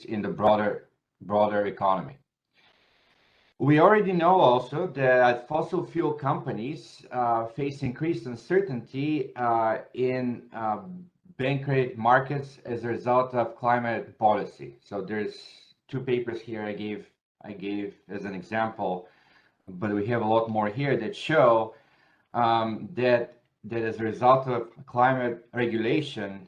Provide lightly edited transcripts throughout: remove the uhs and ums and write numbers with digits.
in the broader economy. We already know also that fossil fuel companies face increased uncertainty in bank credit markets as a result of climate policy. So there's two papers here I gave as an example, but we have a lot more here that show that as a result of climate regulation,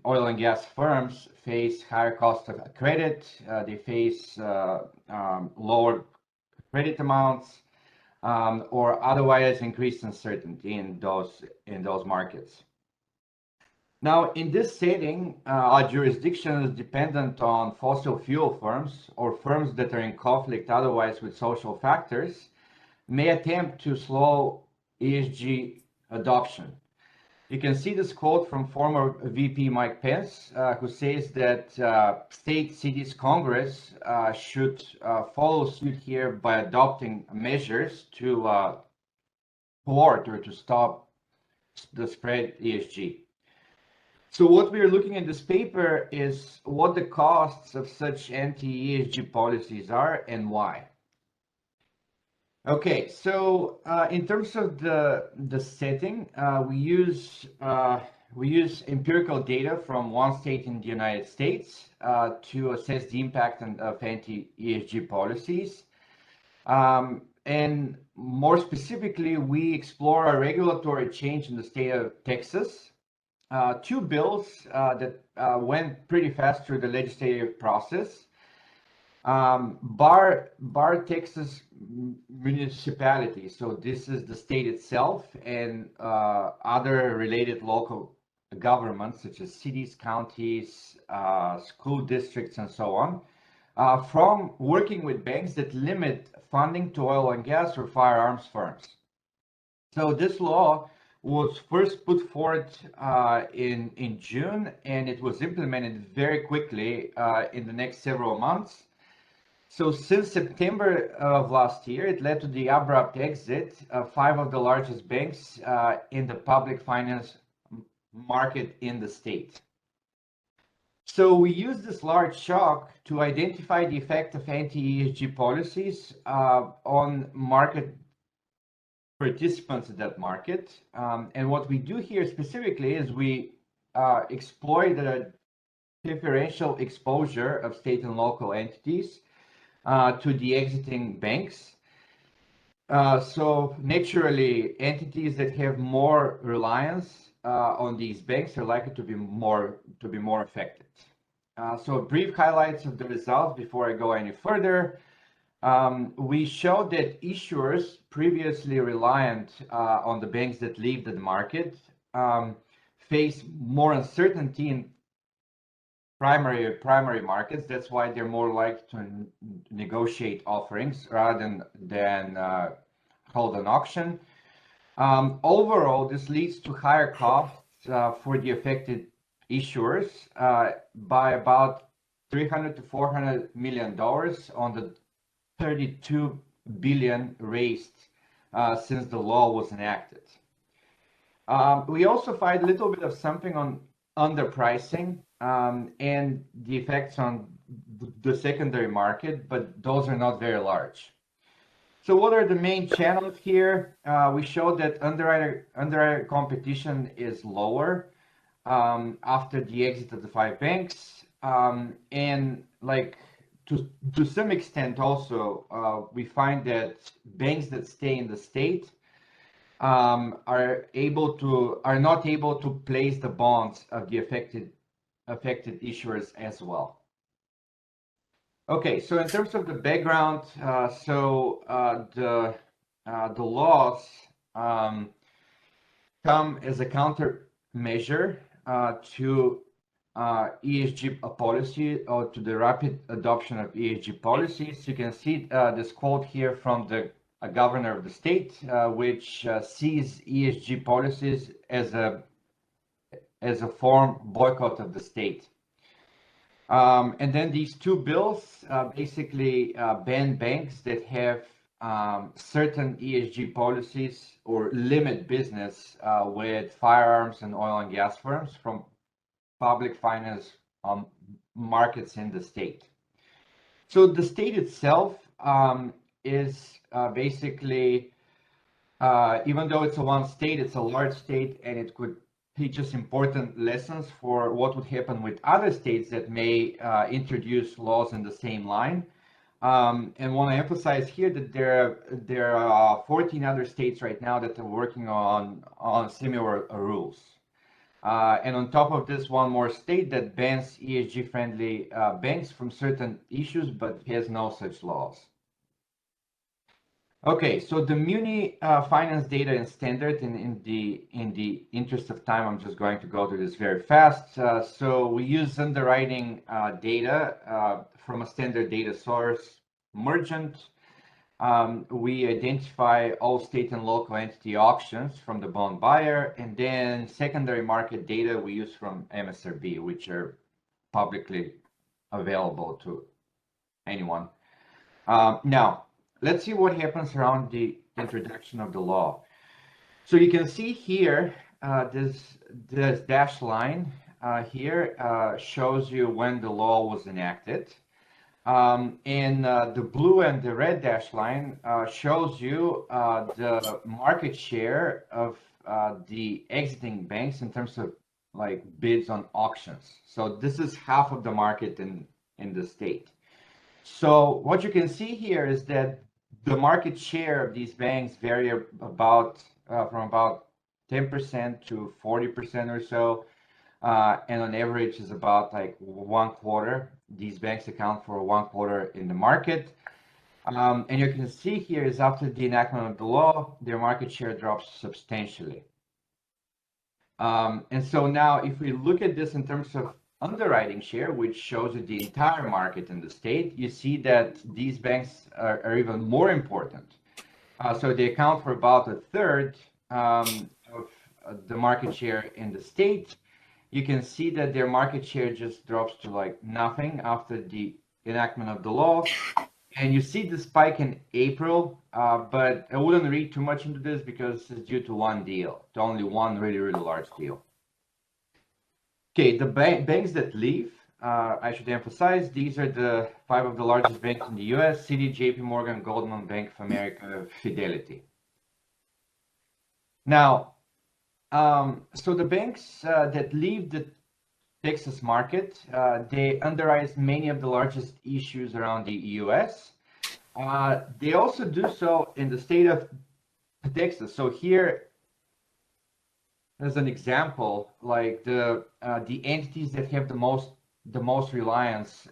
oil and gas firms face higher cost of credit. They face lower credit amounts, or otherwise increased uncertainty in those markets. Now, in this setting, our jurisdiction is dependent on fossil fuel firms or firms that are in conflict otherwise with social factors may attempt to slow ESG adoption. You can see this quote from former VP Mike Pence, who says that state, cities, Congress should follow suit here by adopting measures to thwart or to stop the spread ESG. So what we are looking at this paper is what the costs of such anti-ESG policies are and why. Okay, so in terms of the setting, we use empirical data from one state in the United States to assess the impact of anti-ESG policies, and more specifically, we explore a regulatory change in the state of Texas. Two bills that went pretty fast through the legislative process. Bar Texas municipalities, so this is the state itself, and other related local governments such as cities, counties, school districts, and so on, from working with banks that limit funding to oil and gas or firearms firms. So this law was first put forth in June, and it was implemented very quickly in the next several months. So since September of last year, it led to the abrupt exit of 5 of the largest banks in the public finance market in the state. So we use this large shock to identify the effect of anti-ESG policies on market participants in that market. And what we do here specifically is we exploit the differential exposure of state and local entities to the exiting banks. So naturally, entities that have more reliance on these banks are likely to be more affected. So brief highlights of the results before I go any further. We showed that issuers previously reliant on the banks that leave the market face more uncertainty in primary markets. That's why they're more likely to negotiate offerings rather than hold an auction. Overall, this leads to higher costs for the affected issuers by about $300 to $400 million on the $32 billion raised since the law was enacted. We also find a little bit of something on underpricing and the effects on the secondary market, but those are not very large. So what are the main channels here? We showed that underwriter competition is lower after the exit of the 5 banks, and like to some extent also we find that banks that stay in the state are not able to place the bonds of the affected issuers as well. Okay, so in terms of the background, the laws come as a countermeasure to ESG policy, or to the rapid adoption of ESG policies. You can see this quote here from the governor of the state, which sees ESG policies as a form boycott of the state. And then these two bills basically ban banks that have certain ESG policies or limit business with firearms and oil and gas firms from public finance markets in the state. So the state itself is basically, even though it's a one state, it's a large state, and it could teach us important lessons for what would happen with other states that may introduce laws in the same line. And want to emphasize here that there are 14 other states right now that are working on similar rules. And on top of this, one more state that bans ESG-friendly banks from certain issues, but has no such laws. Okay, so the Muni finance data and standard, in the interest of time, I'm just going to go through this very fast. So we use underwriting data from a standard data source, Mergent. We identify all state and local entity auctions from the bond buyer, and then secondary market data we use from MSRB, which are publicly available to anyone. Now, let's see what happens around the introduction of the law. So you can see here, this dashed line here shows you when the law was enacted. And the blue and the red dashed line shows you the market share of the exiting banks in terms of like bids on auctions. So this is half of the market in the state. So what you can see here is that the market share of these banks vary about from about 10% to 40% or so, and on average is about like 1/4. These banks account for 1/4 in the market. And you can see here is after the enactment of the law, their market share drops substantially. And so now if we look at this in terms of underwriting share, which shows you the entire market in the state, you see that these banks are even more important. So they account for about 1/3 of the market share in the state. You can see that their market share just drops to like nothing after the enactment of the law. And you see the spike in April, but I wouldn't read too much into this because it's due to one deal, to only one really, really large deal. Okay, the banks that leave, I should emphasize, these are the 5 of the largest banks in the US: Citi, JP Morgan, Goldman, Bank of America, Fidelity. Now, so the banks that leave the Texas market, they underwrite many of the largest issues around the US. They also do so in the state of Texas. So here, as an example, like the entities that have the most reliance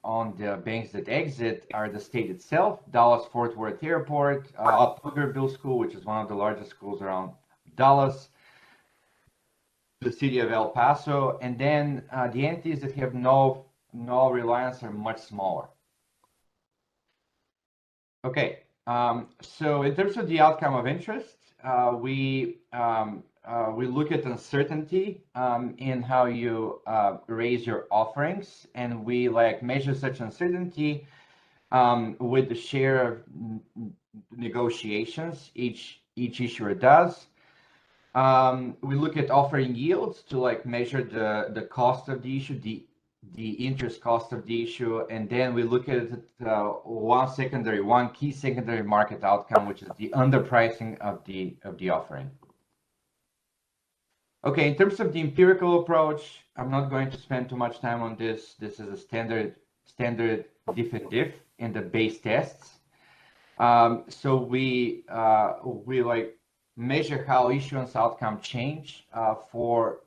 on the banks that exit are the state itself: Dallas-Fort Worth Airport, Upperville School, which is one of the largest schools around Dallas, the city of El Paso, and then the entities that have no reliance are much smaller. Okay, so in terms of the outcome of interest, we look at uncertainty in how you raise your offerings, and we like measure such uncertainty with the share of negotiations each issuer does. We look at offering yields to like measure the cost of the issue, the interest cost of the issue, and then we look at one key secondary market outcome, which is the underpricing of the offering. Okay, in terms of the empirical approach, I'm not going to spend too much time on this. This is a standard diff and diff in the base tests. So we like measure how issuance outcome change for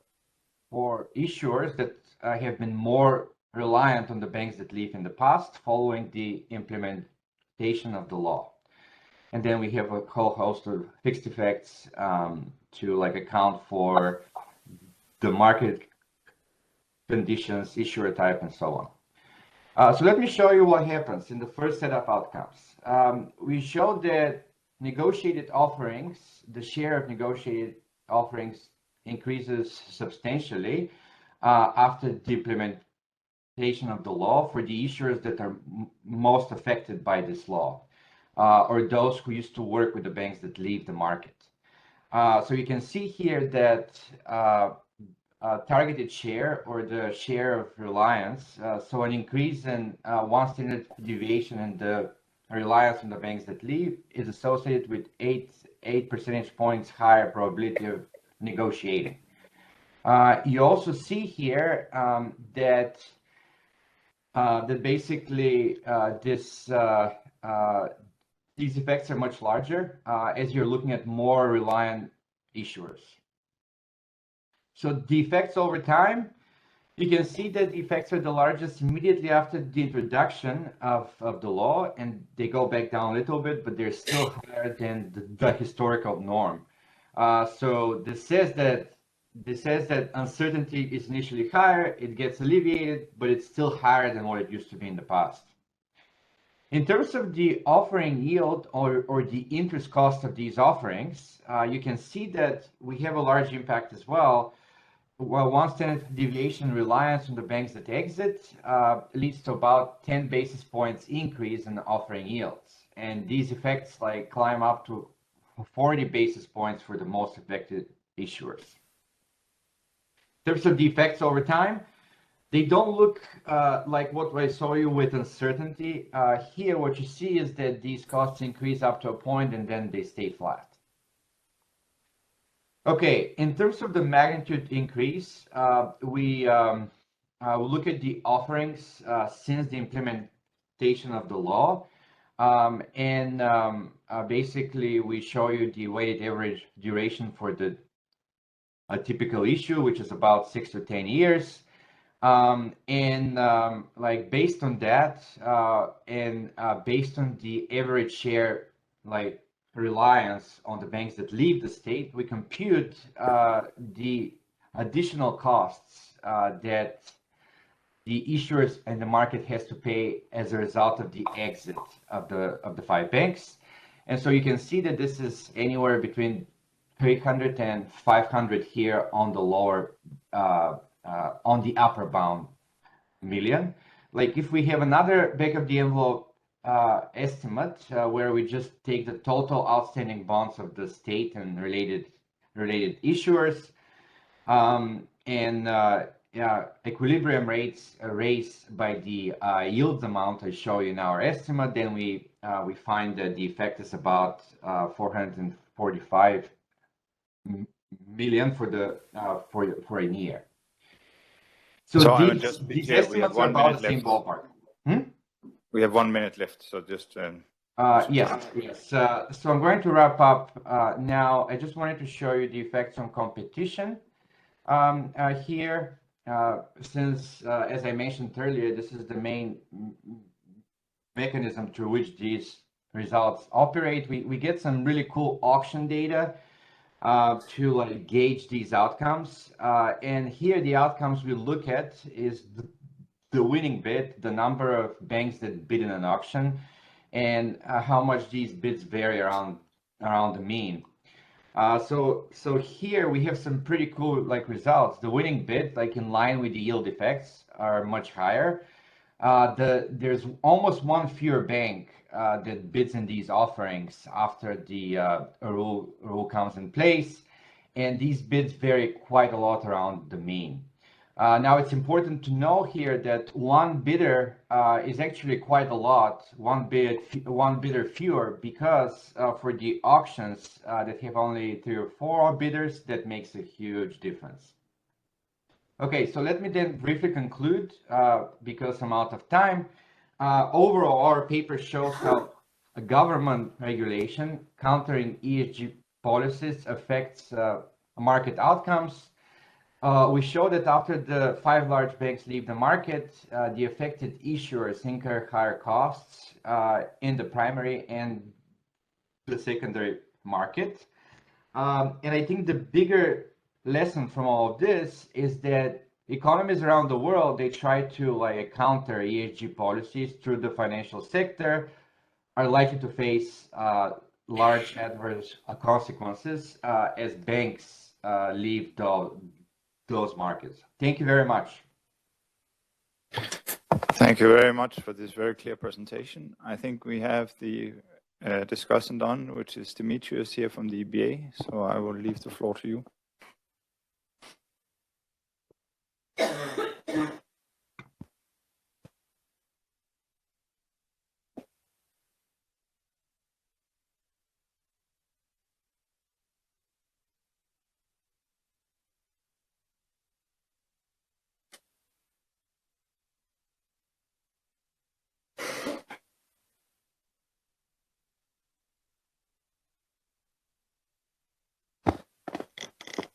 issuers that have been more reliant on the banks that leave in the past following the implementation of the law. And then we have a whole host of fixed effects to like account for the market conditions, issuer type, and so on. So let me show you what happens in the first set of outcomes. We showed that negotiated offerings, the share of negotiated offerings increases substantially after the implementation of the law for the issuers that are most affected by this law, or those who used to work with the banks that leave the market. So you can see here that targeted share or the share of reliance. So an increase in one standard deviation in the reliance on the banks that leave is associated with 8 percentage points higher probability of negotiating. You also see here that basically these effects are much larger as you're looking at more reliant issuers. So the effects over time, you can see that the effects are the largest immediately after the introduction of the law, and they go back down a little bit, but they're still higher than the historical norm. So this says that uncertainty is initially higher, it gets alleviated, but it's still higher than what it used to be in the past. In terms of the offering yield or the interest cost of these offerings, you can see that we have a large impact as well. Well, one standard deviation reliance on the banks that exit leads to about 10 basis points increase in offering yields. And these effects climb up to 40 basis points for the most affected issuers. In terms of the effects over time, they don't look like what I saw you with uncertainty. Here, what you see is that these costs increase up to a point and then they stay flat. Okay, in terms of the magnitude increase, we look at the offerings since the implementation of the law. Basically, we show you the weighted average duration for a typical issue, which is about 6 to 10 years. Based on that, based on the average share, reliance on the banks that leave the state, we compute the additional costs that the issuers and the market has to pay as a result of the exit of the 5 banks. And so you can see that this is anywhere between 300 and 500 here on the lower on the upper bound million. If we have another back of the envelope estimate where we just take the total outstanding bonds of the state and related issuers equilibrium rates raised by the yield amount I show you in our estimate, then we find that the effect is about 445 million for a year. So these estimates are about the same ballpark. We have 1 minute left, so just... Yes. So I'm going to wrap up now. I just wanted to show you the effects on competition here. Since, as I mentioned earlier, this is the main mechanism through which these results operate. We get some really cool auction data to gauge these outcomes. And here the outcomes we look at is the winning bid, the number of banks that bid in an auction, and how much these bids vary around the mean. So here we have some pretty cool results. The winning bid, in line with the yield effects, are much higher. There's almost one fewer bank that bids in these offerings after the rule comes in place, and these bids vary quite a lot around the mean. Now it's important to know here that one bidder is actually quite a lot, one bidder fewer, because for the auctions that have only 3 or 4 bidders, that makes a huge difference. Okay, so let me then briefly conclude because I'm out of time. Overall, our paper shows how a government regulation countering ESG policies affects market outcomes. We show that after the 5 large banks leave the market, the affected issuers incur higher costs in the primary and the secondary market. And I think the bigger lesson from all of this is that economies around the world, they try to counter ESG policies through the financial sector, are likely to face large adverse consequences as banks leave those markets. Thank you very much. Thank you very much for this very clear presentation. I think we have the discussant on, which is Demetrius here from the EBA. So I will leave the floor to you.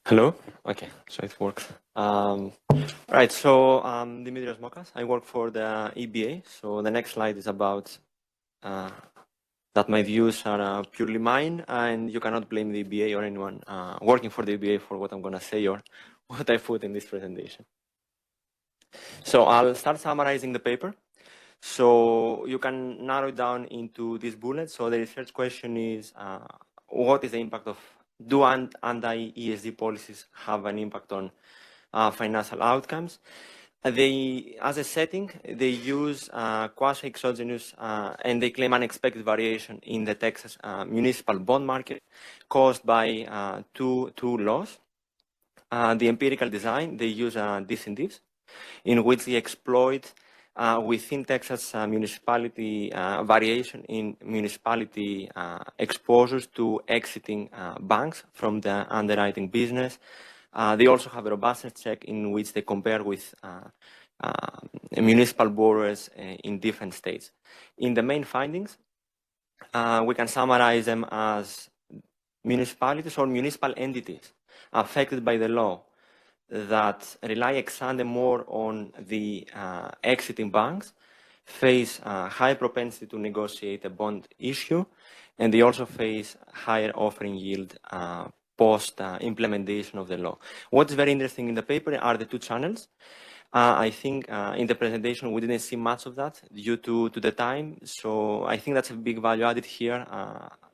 Hello. Okay, so it works. Right. So Dimitrios Mokas. I work for the EBA. So the next slide is about that my views are purely mine, and you cannot blame the EBA or anyone working for the EBA for what I'm going to say or what I put in this presentation. So I'll start summarizing the paper. So you can narrow it down into these bullets. So the research question is, what is the impact of, do anti-ESG policies have an impact on financial outcomes? They, as a setting, they use quasi-exogenous and they claim unexpected variation in the Texas municipal bond market caused by two laws. The empirical design, they use disincentives in which they exploit within Texas municipality variation in municipality exposures to exiting banks from the underwriting business. They also have a robustness check in which they compare with municipal borrowers in different states. In the main findings, we can summarize them as municipalities or municipal entities affected by the law that rely ex ante more on the exiting banks face high propensity to negotiate a bond issue, and they also face higher offering yield post implementation of the law. What's very interesting in the paper are the two channels. I think in the presentation we didn't see much of that due to the time, so I think that's a big value added here.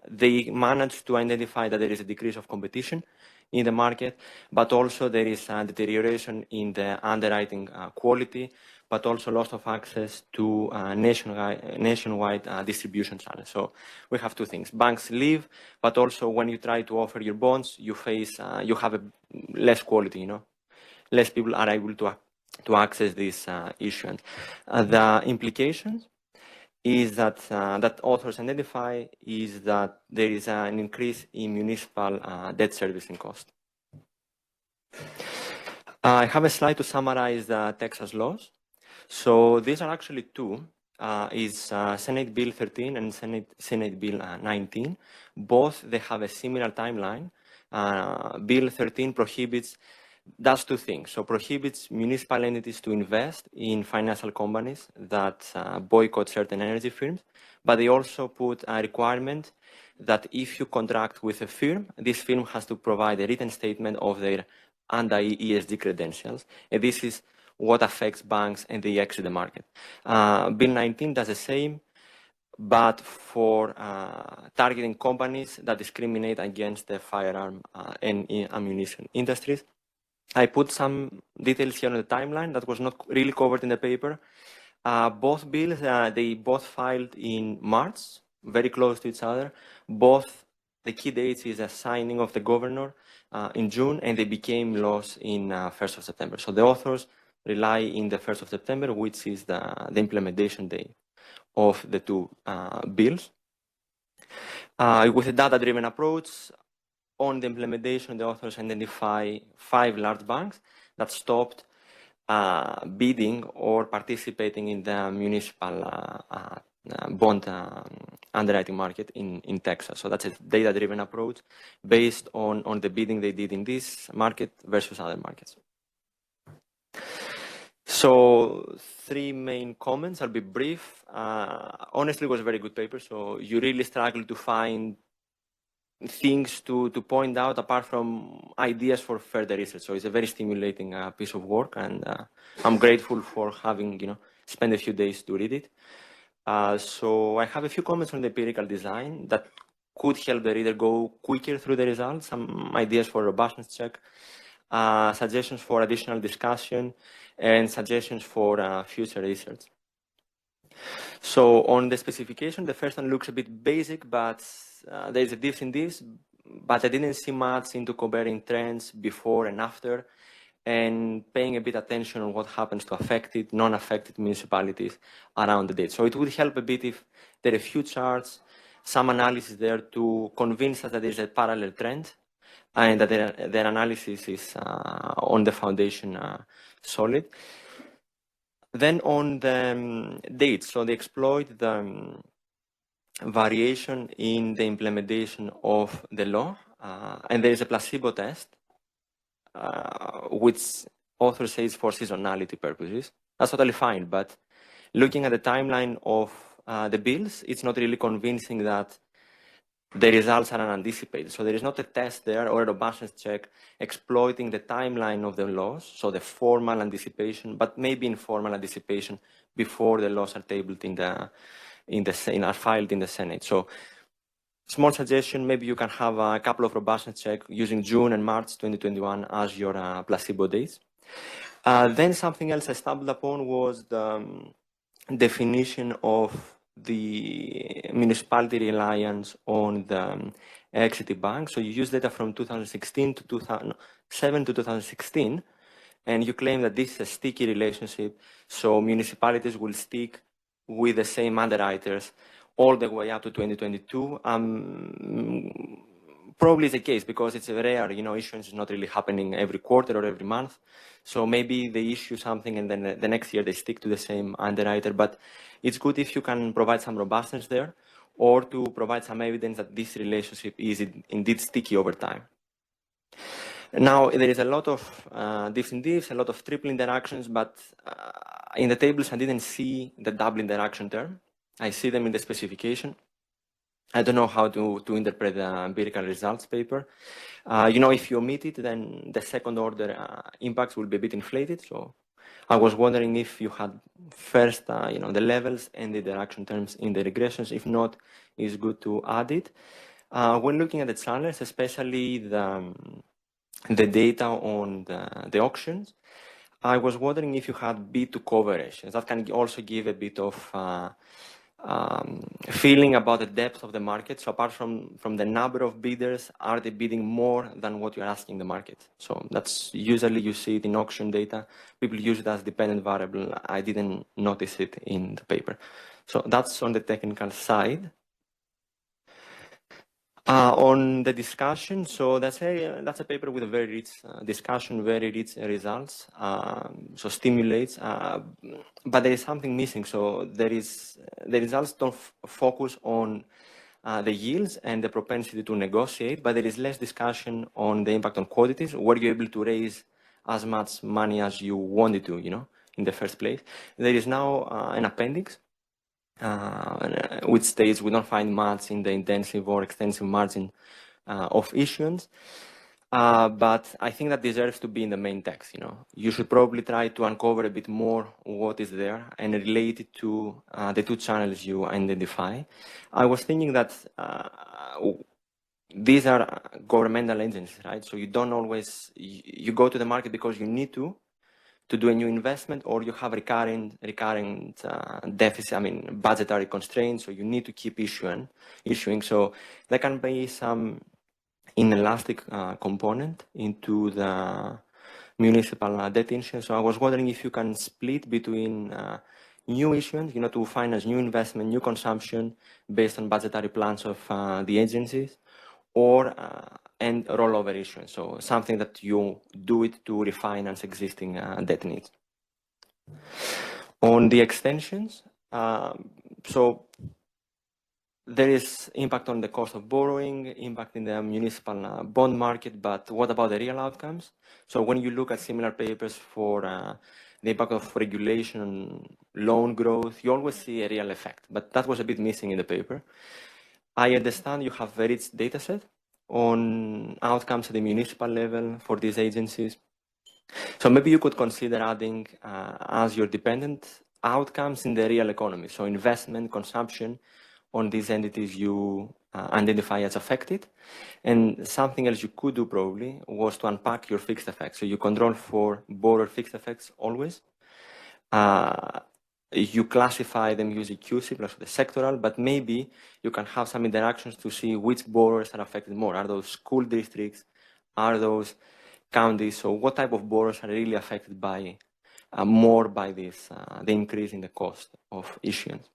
They managed to identify that there is a decrease of competition in the market, but also there is a deterioration in the underwriting quality, but also loss of access to nationwide distribution channels. So we have two things: banks leave, but also when you try to offer your bonds, you face you have a less quality. You know, less people are able to access this issuance. The implications is that that authors identify is that there is an increase in municipal debt servicing cost. I have a slide to summarize the Texas laws. So these are actually two. Is Senate Bill 13 and Senate Bill 19. Both, they have a similar timeline. Bill 13 does two things. So prohibits municipal entities to invest in financial companies that boycott certain energy firms, but they also put a requirement that if you contract with a firm, this firm has to provide a written statement of their anti-ESG credentials. And this is what affects banks and they exit the market. Bill 19 does the same, but for targeting companies that discriminate against the firearm and ammunition industries. I put some details here on the timeline that was not really covered in the paper. Both bills, they both filed in March, very close to each other. Both, the key dates is a signing of the governor in June, and they became laws in 1st of September. So the authors rely in the 1st of September, which is the implementation date of the two bills. With a data-driven approach, on the implementation, the authors identify 5 large banks that stopped bidding or participating in the municipal bond underwriting market in Texas. So that's a data-driven approach based on the bidding they did in this market versus other markets. So 3 main comments. I'll be brief. Honestly, it was a very good paper. So you really struggle to find things to point out apart from ideas for further research. So it's a very stimulating piece of work, and I'm grateful for having spent a few days to read it. So I have a few comments on the empirical design that could help the reader go quicker through the results, some ideas for robustness check, suggestions for additional discussion, and suggestions for future research. So on the specification, the first one looks a bit basic, but there is a difference in this, but I didn't see much into comparing trends before and after, and paying a bit attention on what happens to affected, non-affected municipalities around the date. So it would help a bit if there are a few charts, some analysis there to convince us that there is a parallel trend, and that their analysis is on the foundation solid. Then on the dates, so they exploit the variation in the implementation of the law, and there is a placebo test which author says for seasonality purposes. That's totally fine, but looking at the timeline of the bills, it's not really convincing that the results are unanticipated. So there is not a test there or a robustness check exploiting the timeline of the laws, so the formal anticipation, but maybe informal anticipation before the laws are tabled are filed in the Senate. So small suggestion, maybe you can have a couple of robustness checks using June and March 2021 as your placebo dates. Then something else I stumbled upon was the definition of the municipality reliance on the equity bank. So you use data from 2016 to 2007 to 2016, and you claim that this is a sticky relationship. So municipalities will stick with the same underwriters all the way up to 2022. Probably is the case because it's rare, issuance is not really happening every quarter or every month. So maybe they issue something and then the next year they stick to the same underwriter. But it's good if you can provide some robustness there or to provide some evidence that this relationship is indeed sticky over time. Now, there is a lot of diffs and diffs, a lot of triple interactions, but in the tables, I didn't see the double interaction term. I see them in the specification. I don't know how to interpret the empirical results paper. If you omit it, then the second order impacts will be a bit inflated. So I was wondering if you had first, the levels and the interaction terms in the regressions. If not, it's good to add it. When looking at the channels, especially the data on the auctions, I was wondering if you had bid-to coverage. That can also give a bit of feeling about the depth of the market. So apart from the number of bidders, are they bidding more than what you're asking the market? So that's usually you see it in auction data. People use it as dependent variable. I didn't notice it in the paper. So that's on the technical side. On the discussion, so that's a paper with a very rich discussion, very rich results, so stimulates, but there is something missing. So the results don't focus on the yields and the propensity to negotiate, but there is less discussion on the impact on quantities. Were you able to raise as much money as you wanted to, in the first place? There is now an appendix which states we don't find much in the intensive or extensive margin of issuance. But I think that deserves to be in the main text. You should probably try to uncover a bit more what is there and relate it to the two channels you identify. I was thinking that these are governmental agencies, right? So you don't always, you go to the market because you need to do a new investment, or you have recurring deficit, budgetary constraints, so you need to keep issuing. So there can be some inelastic component into the municipal debt issuance. So I was wondering if you can split between new issuance, to finance new investment, new consumption based on budgetary plans of the agencies, or and rollover issuance, so something that you do it to refinance existing debt needs. On the extensions, so there is impact on the cost of borrowing, impact in the municipal bond market, but what about the real outcomes? So when you look at similar papers for the impact of regulation on loan growth, you always see a real effect, but that was a bit missing in the paper. I understand you have a rich data set on outcomes at the municipal level for these agencies. So maybe you could consider adding as your dependent outcomes in the real economy. So investment, consumption on these entities you identify as affected. And something else you could do probably was to unpack your fixed effects. So you control for borrower fixed effects always. You classify them using QC plus the sectoral, but maybe you can have some interactions to see which borrowers are affected more. Are those school districts? Are those counties? So what type of borrowers are really affected by more by this, the increase in the cost of issuance?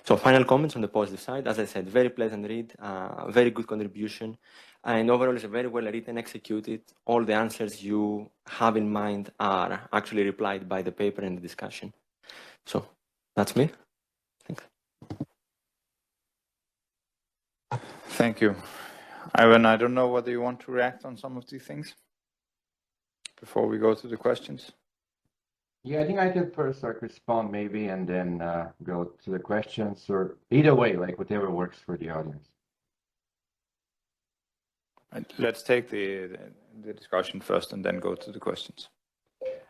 So final comments on the positive side. As I said, very pleasant read, very good contribution, and overall it's very well written, executed. All the answers you have in mind are actually replied by the paper and the discussion. So that's me. Thanks. Thank you. Ivan, I don't know whether you want to react on some of these things. before we go to the questions? Yeah, I think I can first respond maybe, and then go to the questions, or either way, like whatever works for the audience. Let's take the discussion first and then go to the questions.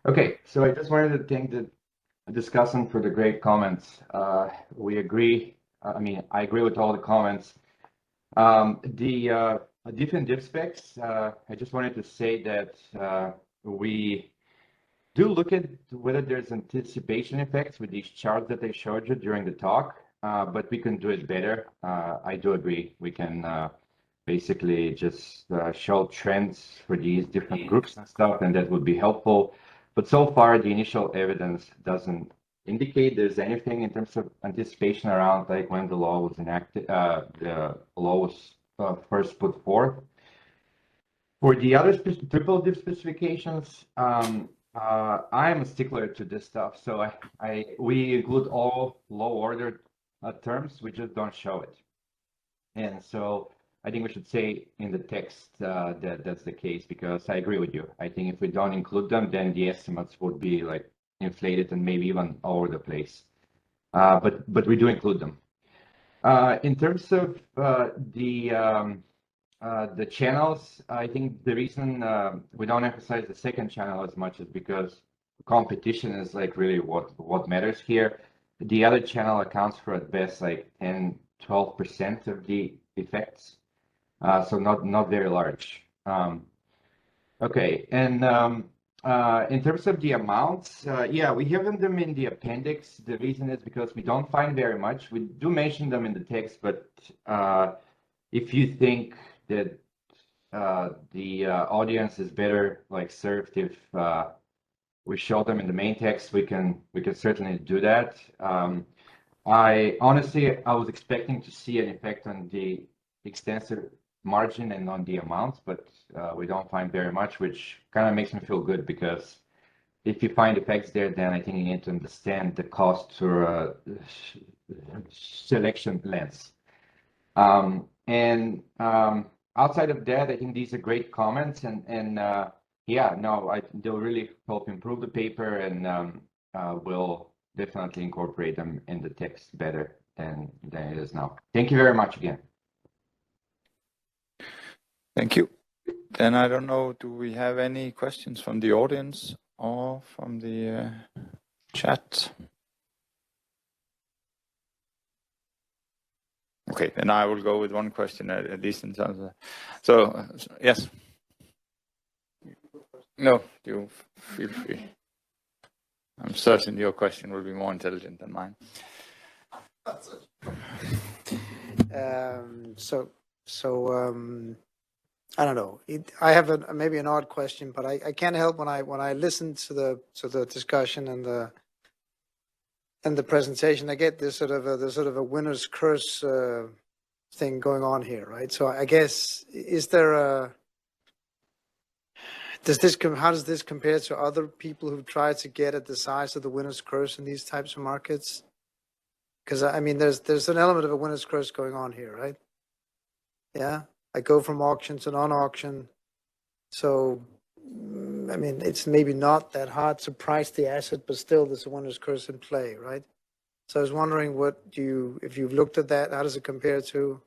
Okay, so I just wanted to thank the discussant for the great comments. We agree. I agree with all the comments. The different diff specs, I just wanted to say that we do look at whether there's anticipation effects with these charts that I showed you during the talk, but we can do it better. I do agree. We can basically just show trends for these different groups and stuff, and that would be helpful. But so far, the initial evidence doesn't indicate there's anything in terms of anticipation around like when the law was enacted, the law was first put forth. For the other triple diff specifications, I am a stickler to this stuff, so we include all low order terms, we just don't show it. And so I think we should say in the text that that's the case, because I agree with you. I think if we don't include them, then the estimates would be like inflated and maybe even all over the place. But we do include them. In terms of the channels, I think the reason we don't emphasize the second channel as much is because competition is like really what matters here. The other channel accounts for at best like 10-12% of the effects, so not very large. Okay, and in terms of the amounts, yeah, we have them in the appendix. The reason is because we don't find very much. We do mention them in the text, but if you think that the audience is better like served if we show them in the main text, we can certainly do that. I honestly was expecting to see an effect on the extensive margin and on the amounts, but we don't find very much, which kind of makes me feel good, because if you find effects there, then I think you need to understand the cost to selection lens. Outside of that, I think these are great comments, and yeah, no, they'll really help improve the paper, and we'll definitely incorporate them in the text better than it is now. Thank you very much again. Thank you. Then I don't know, do we have any questions from the audience or from the chat? Okay, then I will go with one question at least in terms of. So yes. No, you feel free. I'm certain your question will be more intelligent than mine. I don't know. I have maybe an odd question, but I can't help when I listen to the discussion and the presentation, I get this sort of a winner's curse thing going on here, right? So I guess, is there how does this compare to other people who've tried to get at the size of the winner's curse in these types of markets? Because I mean, there's an element of a winner's curse going on here, right? Yeah, I go from auction to non-auction, so I mean, it's maybe not that hard to price the asset, but still there's a winner's curse in play, right? So I was wondering, if you've looked at that, how does it compare to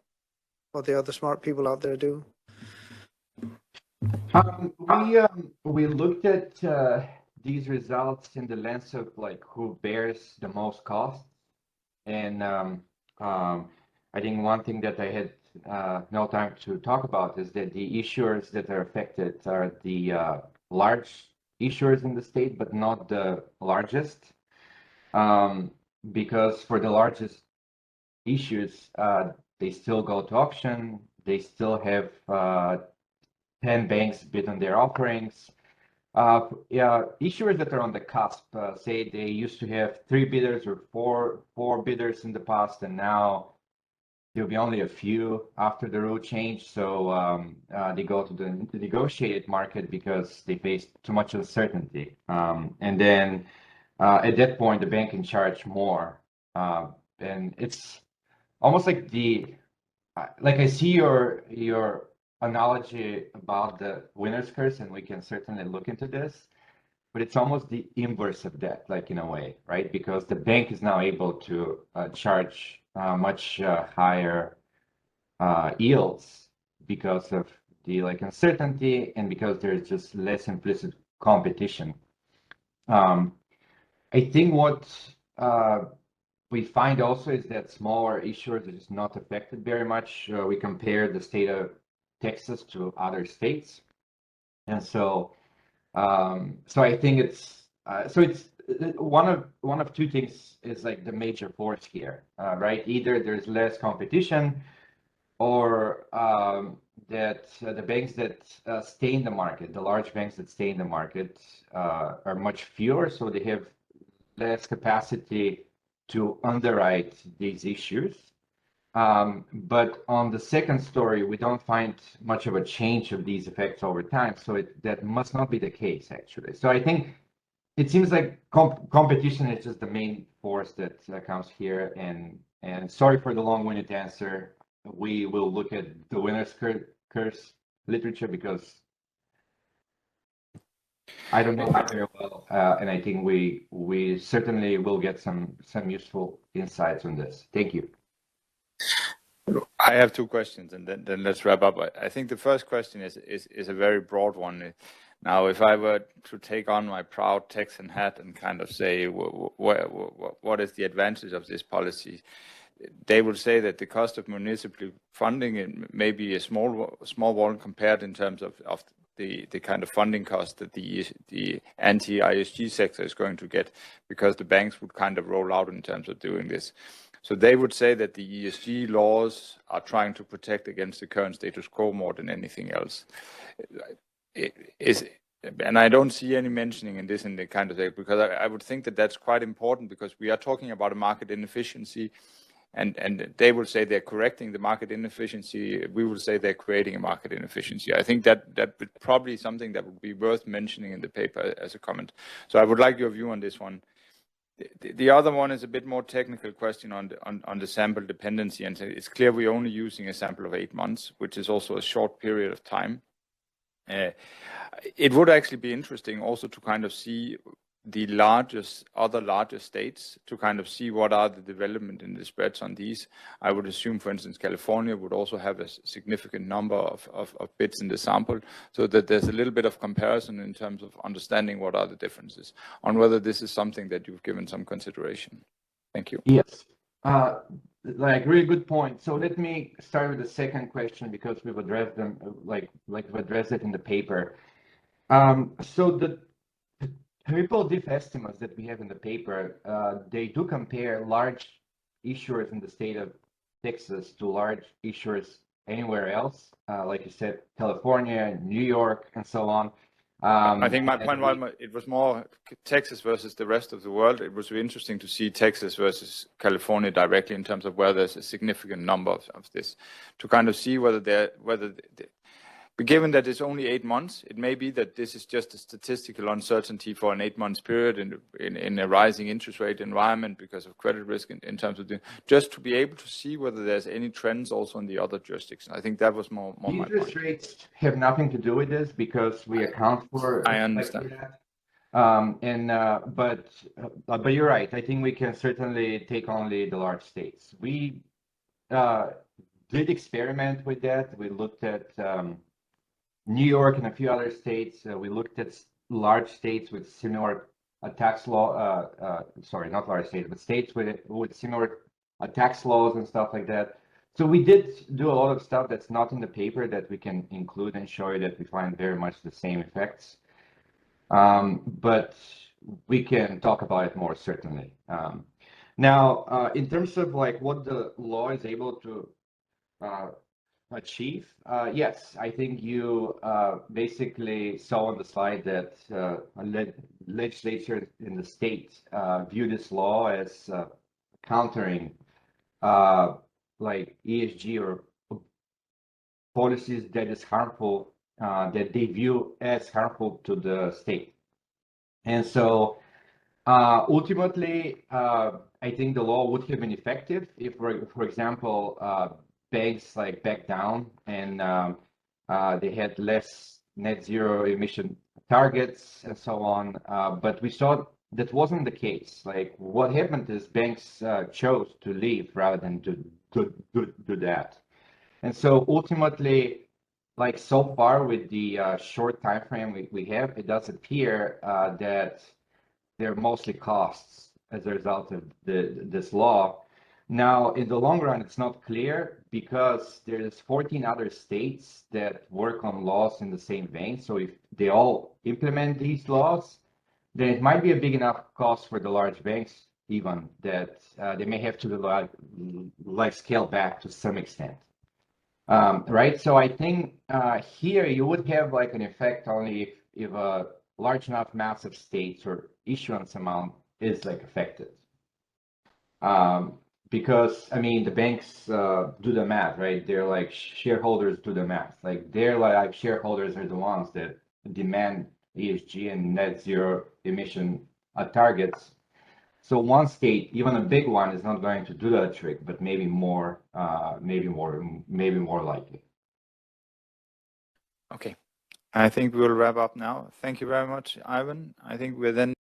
what the other smart people out there do? We looked at these results in the lens of like who bears the most cost, and I think one thing that I had no time to talk about is that the issuers that are affected are the large issuers in the state, but not the largest, because for the largest issues, they still go to auction, they still have 10 banks bid on their offerings. Issuers that are on the cusp, say they used to have 3 bidders or 4 bidders in the past, and now there'll be only a few after the rule change. So they go to the negotiated market because they face too much uncertainty. And then at that point, the bank can charge more. And it's almost like I see your analogy about the winner's curse, and we can certainly look into this, but it's almost the inverse of that, like in a way, right? Because the bank is now able to charge much higher yields because of the like uncertainty and because there's just less implicit competition. I think what we find also is that smaller issuers are just not affected very much. We compare the state of Texas to other states, and so I think it's one of two things is like the major force here, right? Either there's less competition, or that the banks that stay in the market, the large banks that stay in the market, are much fewer, so they have less capacity to underwrite these issues. But on the second story, we don't find much of a change of these effects over time. So that must not be the case, actually. So I think it seems like competition is just the main force that comes here. And sorry for the long-winded answer. We will look at the winner's curse literature because I don't know it very well, and I think we certainly will get some useful insights on this. Thank you. I have two questions, and then let's wrap up. I think the first question is a very broad one. Now, if I were to take on my proud Texan hat and kind of say what is the advantage of this policy, they will say that the cost of municipal funding may be a small one compared in terms of the kind of funding cost that the anti-ESG sector is going to get, because the banks would kind of roll out in terms of doing this. So they would say that the ESG laws are trying to protect against the current status quo more than anything else. And I don't see any mentioning in this in the kind of thing, because I would think that that's quite important, because we are talking about a market inefficiency. And they will say they're correcting the market inefficiency. We will say they're creating a market inefficiency. I think that would probably something that would be worth mentioning in the paper as a comment. So I would like your view on this one. The other one is a bit more technical question on the sample dependency. And it's clear we're only using a sample of 8 months, which is also a short period of time. It would actually be interesting also to kind of see the other larger states, to kind of see what are the development in the spreads on these. I would assume, for instance, California would also have a significant number of bits in the sample, so that there's a little bit of comparison in terms of understanding what are the differences, on whether this is something that you've given some consideration. Thank you. Yes, like really good point. So let me start with the second question, because we've addressed them, like we've addressed it in the paper. So the triple diff estimates that we have in the paper, they do compare large issuers in the state of Texas to large issuers anywhere else, like you said, California, New York, and so on. I think my point was it was more Texas versus the rest of the world. It was interesting to see Texas versus California directly in terms of where there's a significant number of this, to kind of see but given that it's only 8 months, it may be that this is just a statistical uncertainty for an 8 months period in a rising interest rate environment because of credit risk in terms of just to be able to see whether there's any trends also in the other jurisdictions. I think that was more my point. Interest rates have nothing to do with this, because we account for. I understand. But you're right. I think we can certainly take only the large states. We did experiment with that. We looked at New York and a few other states. We looked at large states with similar tax law. Sorry, not large states, but states with similar tax laws and stuff like that. So we did do a lot of stuff that's not in the paper that we can include and show you that we find very much the same effects. But we can talk about it more, certainly. Now, in terms of like what the law is able to achieve, yes, I think you basically saw on the slide that legislature in the state view this law as countering like ESG or policies that is harmful, that they view as harmful to the state. And so ultimately, I think the law would have been effective if, for example, banks like back down and They had less net zero emission targets and so on. But we saw that wasn't the case. Like what happened is banks chose to leave rather than to do that. And so ultimately, like so far with the short time frame we have, it does appear that they're mostly costs as a result of this law. Now, in the long run, it's not clear because there's 14 other states that work on laws in the same vein. So if they all implement these laws, then it might be a big enough cost for the large banks even that they may have to like scale back to some extent. Right, so I think here you would have like an effect only if a large enough mass of states or issuance amount is like affected. Because I mean the banks do the math, right? They're like shareholders do the math. Like they're like shareholders are the ones that demand ESG and net zero emission targets. So one state, even a big one, is not going to do that trick, but maybe more likely. Okay, I think we'll wrap up now. Thank you very much, Ivan. I think we're then